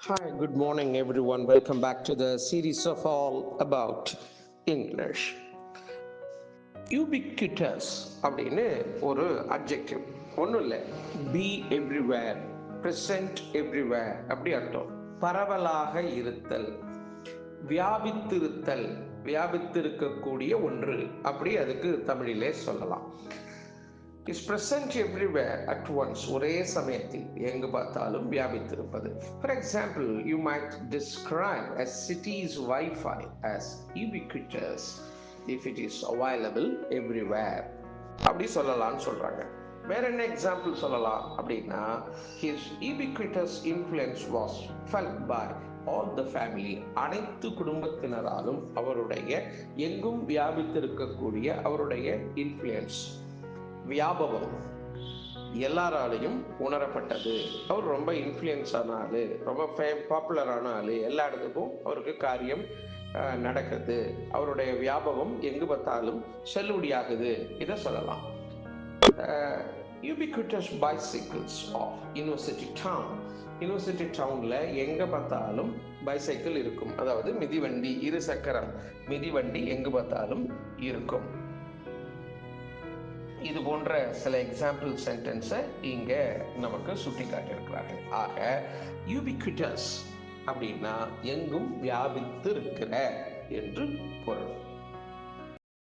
Hi, good morning, everyone. Welcome back to the series of all about English. Ubiquitous அப்படின்னு ஒரு adjective ஒன்றும் இல்லை. B everywhere, present everywhere அப்படி அர்த்தம். பரவலாக இருத்தல், வியாபித்திருத்தல், வியாபித்திருக்கக்கூடிய ஒன்று அப்படி அதுக்கு தமிழிலே சொல்லலாம். is present everywhere at once, ஒரே சமயத்தில் எங்கு பார்த்தாலும் வியாபித்திருப்பது. For example, you might describe a city's Wi-Fi as ubiquitous if it is available everywhere. அப்படி சொல்லலாம்னு சொல்றாங்க. வேற என்ன எக்ஸாம்பிள் சொல்லலாம் அப்படின்னா, his ubiquitous influence was felt by all the family, அனைத்து குடும்பத்தினராலும் அவருடைய எங்கும் வியாபித்திருக்கக்கூடிய அவருடைய இன்ஃப்ளூயன்ஸ், வியாபகம் எல்லாராலையும் உணரப்பட்டது. அவர் ரொம்ப இன்ஃப்ளூயன்ஸ் ஆன ஆளு, ரொம்ப பாப்புலரான ஆளு, எல்லா இடத்துக்கும் அவருக்கு காரியம் நடக்குது, அவருடைய வியாபகம் எங்கு பார்த்தாலும் செல்லுபடியாகுது, இதை சொல்லலாம். ubiquitous bicycles of university town, university டவுன்ல எங்க பார்த்தாலும் பைசைக்கிள் இருக்கும், அதாவது மிதிவண்டி, இரு சக்கரம் மிதிவண்டி எங்கு பார்த்தாலும் இருக்கும். இது போன்ற சில எக்ஸாம்பிள் சென்டென்ஸை இங்க நமக்கு சுட்டி காட்டியிருக்கிறார்கள். ஆக யூபிக்விட்டஸ் அப்படின்னா எங்கும் வியாபித்து இருக்கிற என்று பொருள்.